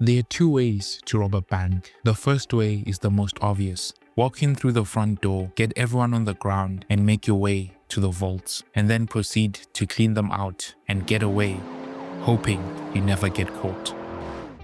There are two ways to rob a bank. The first way is the most obvious. Walk in through the front door, get everyone on the ground, and make your way to the vaults, and then proceed to clean them out and get away, hoping you never get caught.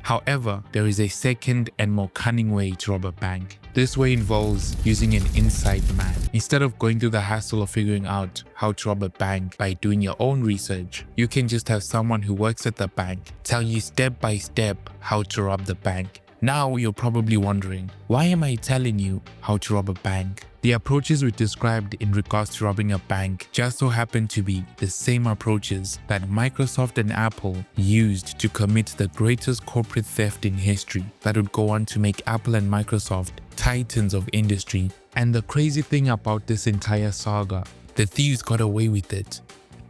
However, there is a second and more cunning way to rob a bank. This way involves using an inside man. Instead of going through the hassle of figuring out how to rob a bank by doing your own research, you can just have someone who works at the bank tell you step by step how to rob the bank. Now you're probably wondering, why am I telling you how to rob a bank? The approaches we described in regards to robbing a bank just so happen to be the same approaches that Microsoft and Apple used to commit the greatest corporate theft in history that would go on to make Apple and Microsoft titans of industry. And the crazy thing about this entire saga, the thieves got away with it.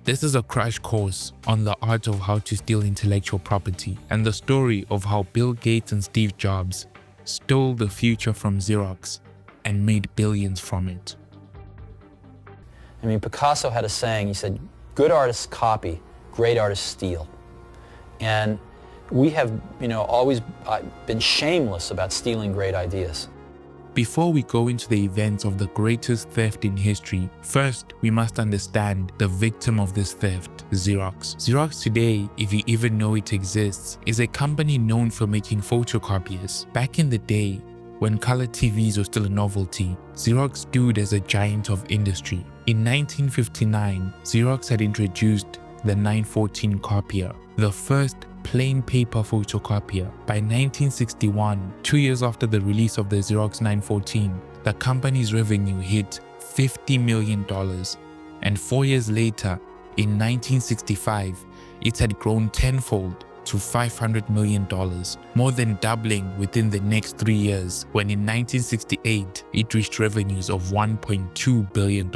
This is a crash course on the art of how to steal intellectual property and the story of how Bill Gates and Steve Jobs stole the future from Xerox and made billions from it. I mean, Picasso had a saying, he said, good artists copy, great artists steal. And we have, always been shameless about stealing great ideas. Before we go into the events of the greatest theft in history, first we must understand the victim of this theft, Xerox. Xerox today, if you even know it exists, is a company known for making photocopiers. Back in the day, when color TVs were still a novelty, Xerox stood as a giant of industry. In 1959, Xerox had introduced the 914 copier, the first plain paper photocopier. By 1961, 2 years after the release of the Xerox 914, the company's revenue hit $50 million. And 4 years later, in 1965, it had grown tenfold to $500 million, more than doubling within the next 3 years, when in 1968, it reached revenues of $1.2 billion.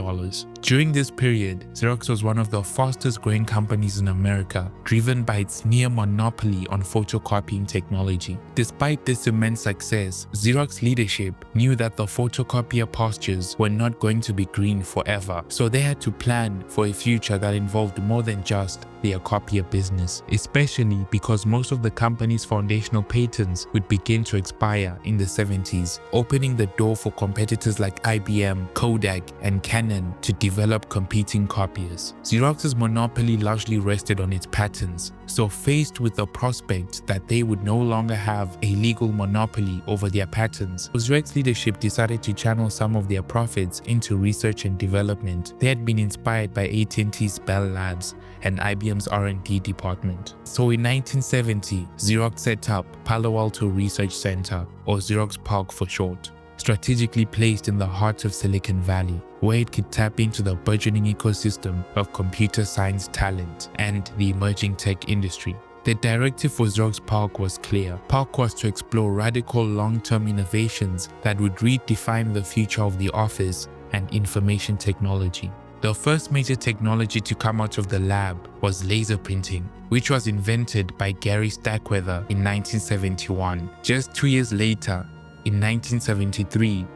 During this period, Xerox was one of the fastest growing companies in America, driven by its near monopoly on photocopying technology. Despite this immense success, Xerox leadership knew that the photocopier pastures were not going to be green forever, so they had to plan for a future that involved more than just their copier business, especially because most of the company's foundational patents would begin to expire in the 70s, opening the door for competitors like IBM, Kodak, and Canon to develop competing copiers. Xerox's monopoly largely rested on its patents, so faced with the prospect that they would no longer have a legal monopoly over their patents, Xerox leadership decided to channel some of their profits into research and development. They had been inspired by AT&T's Bell Labs and IBM's R&D department. So in 1970, Xerox set up Palo Alto Research Center, or Xerox PARC for short, strategically placed in the heart of Silicon Valley, where it could tap into the burgeoning ecosystem of computer science talent and the emerging tech industry. The directive for Xerox PARC was clear. PARC was to explore radical long-term innovations that would redefine the future of the office and information technology. The first major technology to come out of the lab was laser printing, which was invented by Gary Starkweather in 1971. Just 2 years later, in 1973,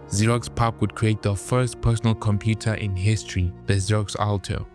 Xerox PARC would create the first personal computer in history, the Xerox Alto.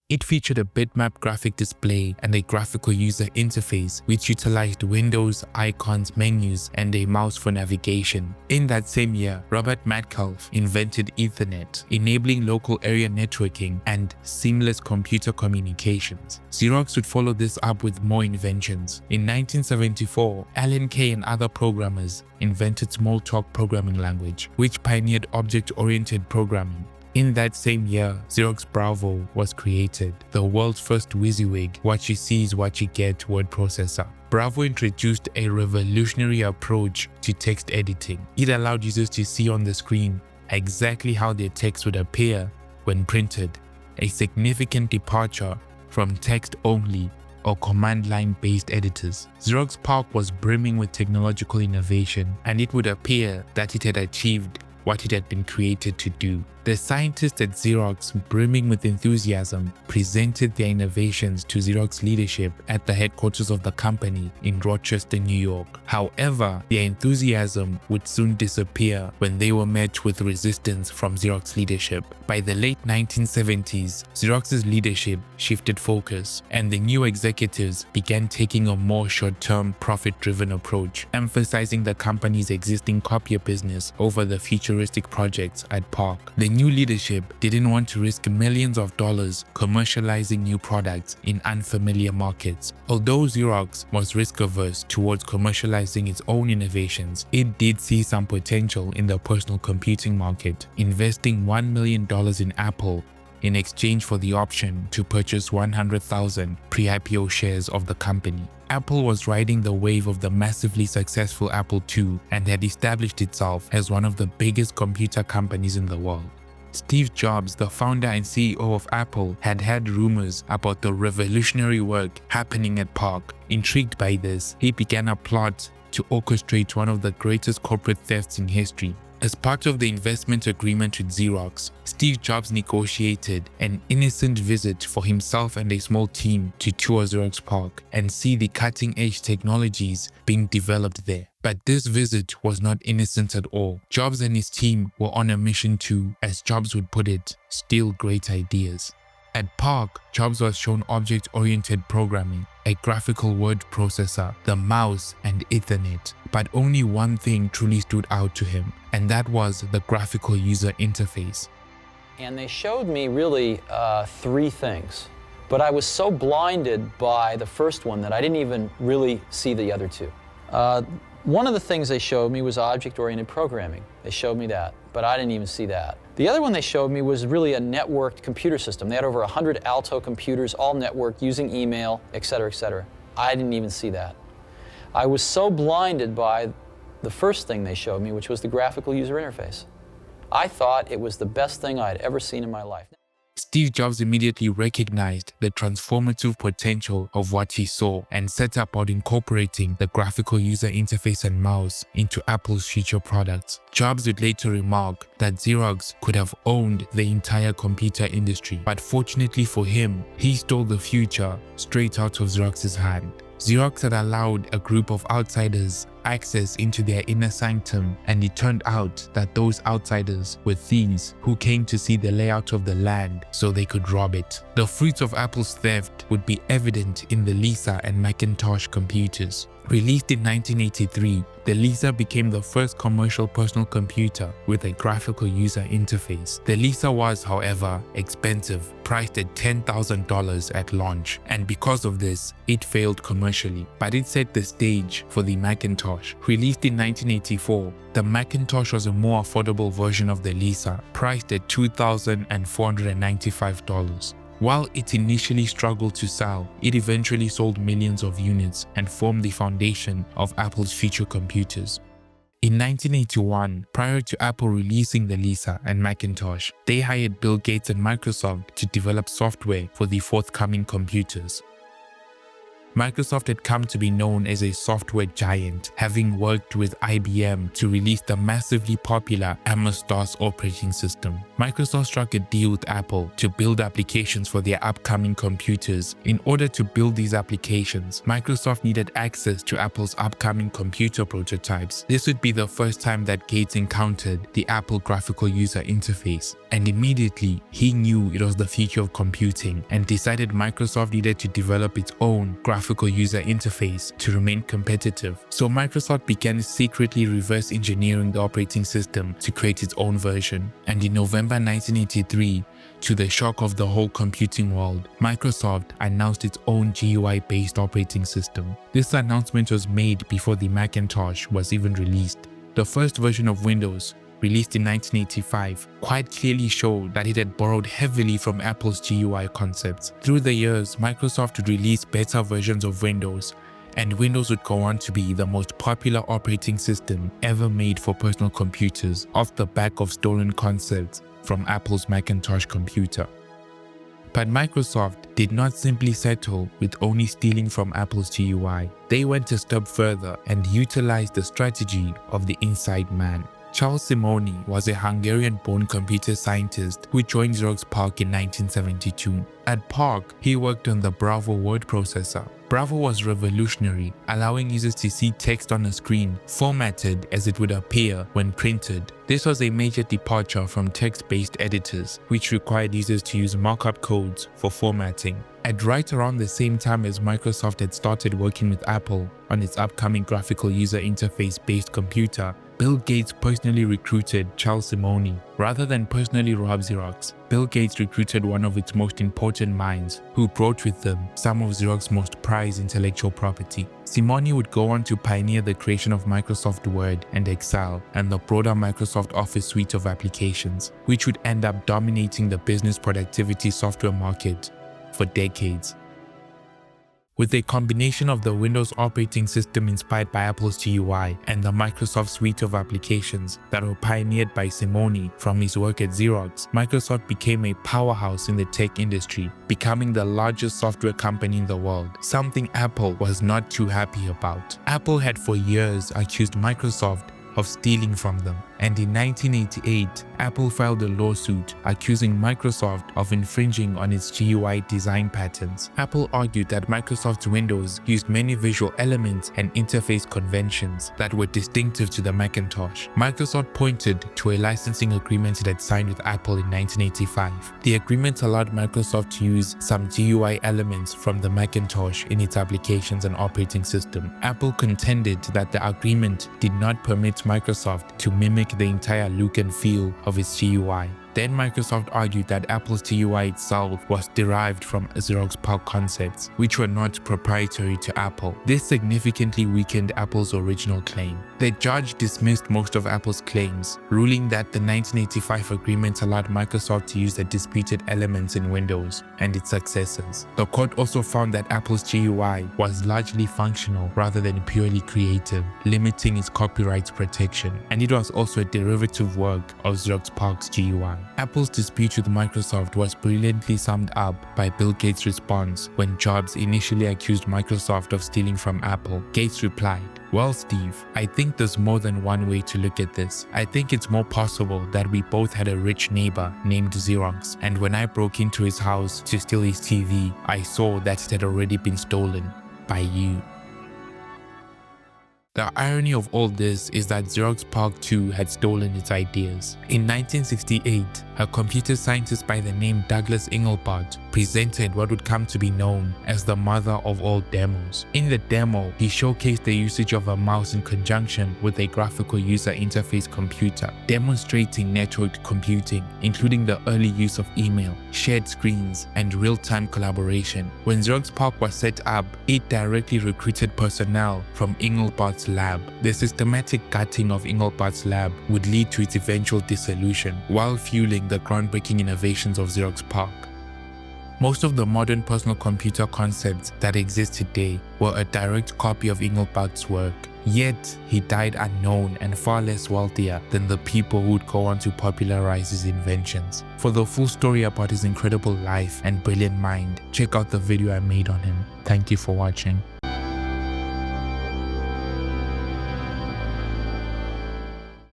It featured a bitmap graphic display and a graphical user interface which utilized windows, icons, menus, and a mouse for navigation. In that same year, Robert Metcalfe invented Ethernet, enabling local area networking and seamless computer communications. Xerox would follow this up with more inventions. In 1974, Alan Kay and other programmers invented Smalltalk programming language, which pioneered object-oriented programming. In that same year, Xerox Bravo was created, the world's first WYSIWYG, what you see is what you get word processor. Bravo introduced a revolutionary approach to text editing. It allowed users to see on the screen exactly how their text would appear when printed, a significant departure from text-only or command line based editors. Xerox PARC was brimming with technological innovation, and it would appear that it had achieved what it had been created to do. The scientists at Xerox, brimming with enthusiasm, presented their innovations to Xerox leadership at the headquarters of the company in Rochester, New York. However, their enthusiasm would soon disappear when they were met with resistance from Xerox leadership. By the late 1970s, Xerox's leadership shifted focus, and the new executives began taking a more short-term, profit-driven approach, emphasizing the company's existing copier business over the futuristic projects at PARC. The new leadership didn't want to risk millions of dollars commercializing new products in unfamiliar markets. Although Xerox was risk-averse towards commercializing its own innovations, it did see some potential in the personal computing market, investing $1 million in Apple in exchange for the option to purchase 100,000 pre-IPO shares of the company. Apple was riding the wave of the massively successful Apple II and had established itself as one of the biggest computer companies in the world. Steve Jobs, the founder and CEO of Apple, had heard rumors about the revolutionary work happening at PARC. Intrigued by this, he began a plot to orchestrate one of the greatest corporate thefts in history. As part of the investment agreement with Xerox, Steve Jobs negotiated an innocent visit for himself and a small team to tour Xerox PARC and see the cutting-edge technologies being developed there. But this visit was not innocent at all. Jobs and his team were on a mission to, as Jobs would put it, steal great ideas. At PARC, Jobs was shown object-oriented programming, a graphical word processor, the mouse, and Ethernet. But only one thing truly stood out to him, and that was the graphical user interface. And they showed me really three things. But I was so blinded by the first one that I didn't even really see the other two. One of the things they showed me was object-oriented programming. They showed me that, but I didn't even see that. The other one they showed me was really a networked computer system. They had over 100 Alto computers, all networked, using email, et cetera, et cetera. I didn't even see that. I was so blinded by the first thing they showed me, which was the graphical user interface. I thought it was the best thing I had ever seen in my life. Steve Jobs immediately recognized the transformative potential of what he saw and set about incorporating the graphical user interface and mouse into Apple's future products. Jobs would later remark that Xerox could have owned the entire computer industry, but fortunately for him, he stole the future straight out of Xerox's hand. Xerox had allowed a group of outsiders access into their inner sanctum, and it turned out that those outsiders were thieves who came to see the layout of the land so they could rob it. The fruits of Apple's theft would be evident in the Lisa and Macintosh computers. Released in 1983, the Lisa became the first commercial personal computer with a graphical user interface. The Lisa was, however, expensive, priced at $10,000 at launch, and because of this, it failed commercially. But it set the stage for the Macintosh. Released in 1984, the Macintosh was a more affordable version of the Lisa, priced at $2,495. While it initially struggled to sell, it eventually sold millions of units and formed the foundation of Apple's future computers. In 1981, prior to Apple releasing the Lisa and Macintosh, they hired Bill Gates and Microsoft to develop software for the forthcoming computers. Microsoft had come to be known as a software giant, having worked with IBM to release the massively popular MS-DOS operating system. Microsoft struck a deal with Apple to build applications for their upcoming computers. In order to build these applications, Microsoft needed access to Apple's upcoming computer prototypes. This would be the first time that Gates encountered the Apple graphical user interface, and immediately he knew it was the future of computing and decided Microsoft needed to develop its own graphical user interface to remain competitive. So Microsoft began secretly reverse engineering the operating system to create its own version. And in November 1983, to the shock of the whole computing world, Microsoft announced its own GUI-based operating system. This announcement was made before the Macintosh was even released. The first version of Windows, released in 1985, quite clearly showed that it had borrowed heavily from Apple's GUI concepts. Through the years, Microsoft would release better versions of Windows, and Windows would go on to be the most popular operating system ever made for personal computers off the back of stolen concepts from Apple's Macintosh computer. But Microsoft did not simply settle with only stealing from Apple's GUI. They went a step further and utilized the strategy of the inside man. Charles Simone was a Hungarian-born computer scientist who joined Xerox PARC in 1972. At PARC, he worked on the Bravo word processor. Bravo was revolutionary, allowing users to see text on a screen formatted as it would appear when printed. This was a major departure from text-based editors, which required users to use markup codes for formatting. At right around the same time as Microsoft had started working with Apple on its upcoming graphical user interface-based computer, Bill Gates personally recruited Charles Simone. Rather than personally rob Xerox, Bill Gates recruited one of its most important minds, who brought with them some of Xerox's most prized intellectual property. Simone would go on to pioneer the creation of Microsoft Word and Excel and the broader Microsoft Office suite of applications, which would end up dominating the business productivity software market for decades. With a combination of the Windows operating system inspired by Apple's GUI and the Microsoft suite of applications that were pioneered by Simone from his work at Xerox, Microsoft became a powerhouse in the tech industry, becoming the largest software company in the world, something Apple was not too happy about. Apple had for years accused Microsoft of stealing from them, and in 1988, Apple filed a lawsuit accusing Microsoft of infringing on its GUI design patterns. Apple argued that Microsoft's Windows used many visual elements and interface conventions that were distinctive to the Macintosh. Microsoft pointed to a licensing agreement it had signed with Apple in 1985. The agreement allowed Microsoft to use some GUI elements from the Macintosh in its applications and operating system. Apple contended that the agreement did not permit Microsoft to mimic the entire look and feel of its GUI. Then Microsoft argued that Apple's GUI itself was derived from Xerox PARC concepts, which were not proprietary to Apple. This significantly weakened Apple's original claim. The judge dismissed most of Apple's claims, ruling that the 1985 agreement allowed Microsoft to use the disputed elements in Windows and its successors. The court also found that Apple's GUI was largely functional rather than purely creative, limiting its copyright protection, and it was also a derivative work of Xerox PARC's GUI. Apple's dispute with Microsoft was brilliantly summed up by Bill Gates' response when Jobs initially accused Microsoft of stealing from Apple. Gates replied, "Well, Steve, I think there's more than one way to look at this. I think it's more possible that we both had a rich neighbor named Xerox, and when I broke into his house to steal his TV, I saw that it had already been stolen by you." The irony of all this is that Xerox PARC too had stolen its ideas. In 1968, a computer scientist by the name Douglas Engelbart presented what would come to be known as the mother of all demos. In the demo, he showcased the usage of a mouse in conjunction with a graphical user interface computer, demonstrating networked computing, including the early use of email, shared screens, and real-time collaboration. When Xerox PARC was set up, it directly recruited personnel from Engelbart's lab. The systematic gutting of Engelbart's lab would lead to its eventual dissolution, while fueling the groundbreaking innovations of Xerox PARC. Most of the modern personal computer concepts that exist today were a direct copy of Engelbart's work. Yet, he died unknown and far less wealthier than the people who would go on to popularize his inventions. For the full story about his incredible life and brilliant mind, check out the video I made on him. Thank you for watching.